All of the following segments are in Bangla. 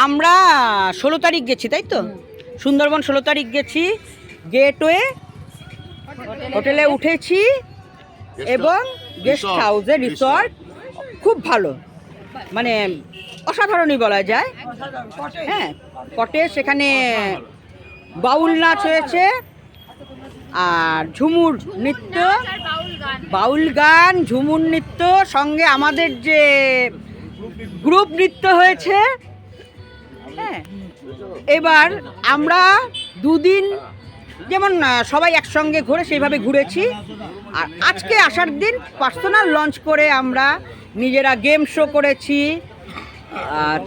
আমরা 16 তারিখ গেছি, তাই তো? সুন্দরবন 16 তারিখ গেছি। গেটওয়ে হোটেলে উঠেছি এবং গেস্ট হাউসে রিসর্ট খুব ভালো, মানে অসাধারণই বলা যায়। হ্যাঁ, কটে সেখানে বাউল নাচ হয়েছে আর ঝুমুর নৃত্য, বাউল গান, ঝুমুর নৃত্য, সঙ্গে আমাদের যে গ্রুপ নৃত্য হয়েছে। হ্যাঁ, এবার আমরা দুদিন যেমন সবাই একসঙ্গে ঘুরে সেইভাবে ঘুরেছি। আর আজকে আসার দিন পার্সোনাল লঞ্চ করে আমরা নিজেরা গেম শো করেছি,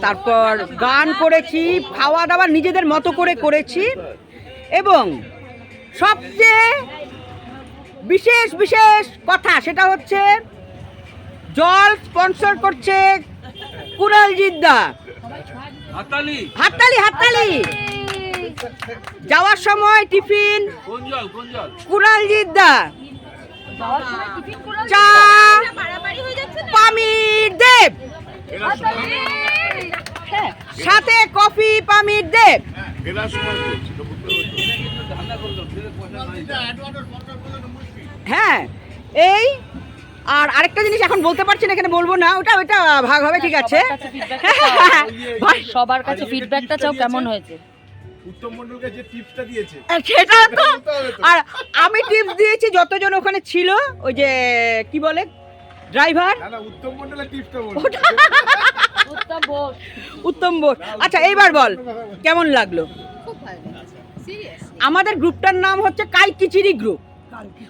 তারপর গান করেছি, খাওয়া দাওয়া নিজেদের মতো করে করেছি। এবং সবচেয়ে বিশেষ বিশেষ কথা সেটা হচ্ছে জল স্পন্সর করছে কুণালজিৎ দা। হাততালি হাততালি। যাওয়ার সময় টিফিন কুণালজিৎ দা, চা পামির দেব, সাথে কফি পামির দেব। হ্যাঁ, এই আর আরেকটা জিনিস এখন বলতে পারছি না, এখানে বলবো না, ওটা ভাগ হবে, ঠিক আছে? সবার কাছে ফিডব্যাকটা চাও, কেমন হয়েছে? উত্তম মণ্ডলকে যে টিপসটা দিয়েছে সেটা তো, আর আমি টিপস দিয়েছি যতজন ওখানে ছিল, ওই যে কি বলে ড্রাইভার, না উত্তম মণ্ডলের টিপসটা বল। উত্তম বোস। আচ্ছা এইবার বল কেমন লাগলো? আমাদের গ্রুপটার নাম হচ্ছে কাইকিচিরি গ্রুপ,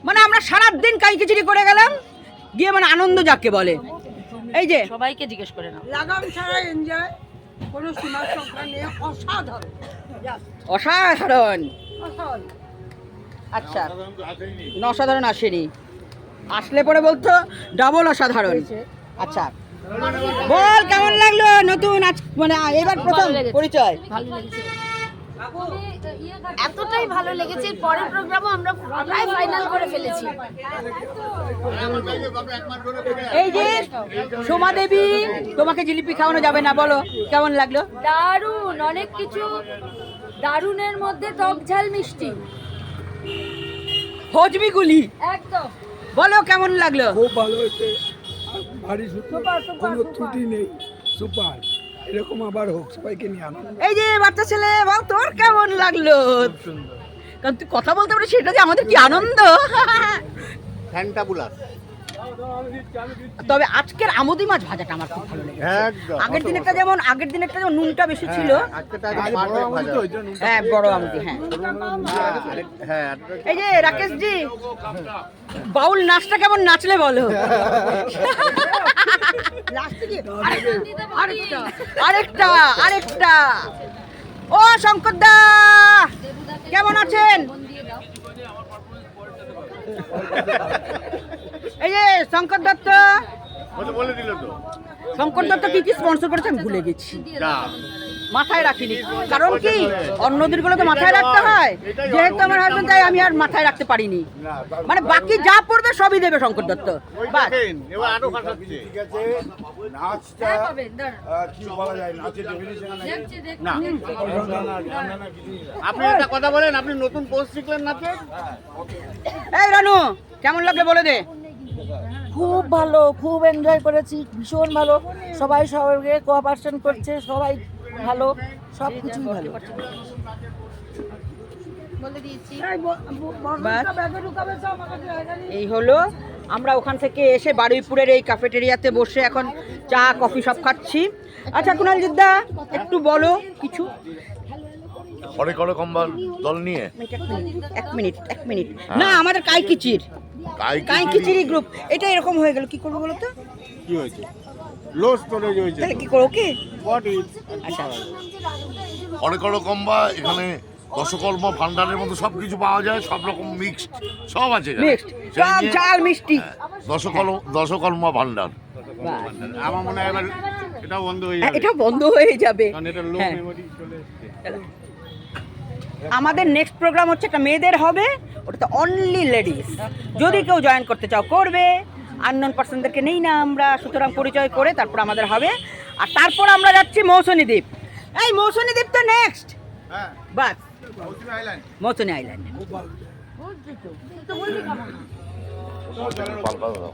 মানে আমরা সারাদিন কাইকিচিরি করে গেলাম গিয়ে, মানে আনন্দ যাকে বলে। এই যে সবাইকে জিজ্ঞেস করে নাও, লাগাম ছাড়া এনজয়, কোনো সীমা সংখ্যা নেই, অসাধারণ। অসাধারণ। অসাধারণ। আচ্ছা, অসাধারণ আসেনি, আসলে পরে বলতো ডাবল অসাধারণ। আচ্ছা বল কেমন লাগলো নতুন আজ, মানে এবার প্রথম পরিচয়? ভালো লেগেছে, এতটাই ভালো লেগেছে, পরের প্রোগ্রামও আমরা প্রায় ফাইনাল করে ফেলেছি। এই যে সোমা দেবী, তোমাকে জিলিপি খাওয়ানো যাবে না, বলো কেমন লাগলো? দারুণ, অনেক কিছু দারুণের মধ্যে টক ঝাল মিষ্টি হজমিগুলি, একদম। বলো কেমন লাগলো? খুব ভালো হয়েছে, ভারী সুপার, কোনো ত্রুটি নেই, সুপার। এরকম আবার হোক, সবাইকে নিয়ে আনন্দ। এই যে বাচ্চা ছেলে, বল তোর কেমন লাগলো? কারণ তুই কথা বলতে পারিস, সেটা যে আমাদের কি আনন্দ। ফ্যান্টাবুলাস। তবে আজকের আমুদি মাছ ভাজাটা আমার খুব ভালো লেগেছে। আগের দিনেরটা যেমন নুনটা বেশি ছিল। হ্যাঁ, বড় আমুদি। হ্যাঁ, এই যে রাকেশ জি, বাউল নাচটা কেমন নাচলে বলো? আরেকটা ও শঙ্কর দা, কেমন আছেন? এই যে শঙ্কর দত্ত, শঙ্কর দত্ত কি কি স্পন্সর করেছে আমি ভুলে গেছি, মাথায় রাখিনি। কারণ কি অন্যদের গুলো তো মাথায় রাখতে হয়, যেহেতু আমার হাজবেন্ড, তাই আমি আর মাথায় রাখতে পারিনি। মানে বাকি যা পড়বে সবই দেবে শঙ্কর দত্ত। বাস আপনি একটা কথা বলেন, আপনি নতুন পোস্ট শিখলেন নাচে? এই রানু, কেমন লাগলো বলে দে। খুব ভালো, খুব এনজয় করেছি, ভীষণ ভালো। সবাই সবাইকে কোঅপারেশন করছে, সবাই ভালো, সব কিছুই ভালো। এই হলো, আমরা ওখান থেকে এসে বারুইপুরের এই ক্যাফেটেরিয়াতে বসে এখন চা কফি সব খাচ্ছি। আচ্ছা কুণালজিৎ দা, একটু বলো কিছু। হরেক রকমবার দল নিয়ে এক মিনিট না, আমাদের কাইকিচিরি গ্রুপ, এটা এরকম হয়ে গেল, কি করবো বলো তো? কি হয়েছে? লো স্টোরেজ হয়েছে। তাহলে কি করো? ওকে, আচ্ছা, হরেক রকমবা এখানে দশকর্ম ভান্ডারের মতো সব কিছু পাওয়া যায়, সব রকম মিক্সড সব আছে এখানে। টক ঝাল মিষ্টি, দশকর্ম ভান্ডার। আমার মনে হয় এবার এটাও বন্ধ হয়ে যাবে। এটা বন্ধ হয়ে যাবে, কারণ এটা লো হ্যাঁ। মেমোরি চলে এসেছে। আমাদের নেক্সট প্রোগ্রাম হচ্ছে একটা মেয়েদের হবে, ওটা তো অনলি লেডিস। যদি কেউ জয়েন করতে চাও করবে, আননোন পার্সনদেরকে নেই না আমরা, সুতরাং পরিচয় করে তারপর আমাদের হবে। আর তারপর আমরা যাচ্ছি মৌসুমী দ্বীপ। এই মৌসুমী দ্বীপ তো নেক্সট হ্যাঁ বাস মৌসুমী আইল্যান্ড মৌসুমী আইল্যান্ড খুব ভালো পাল্টা দাও।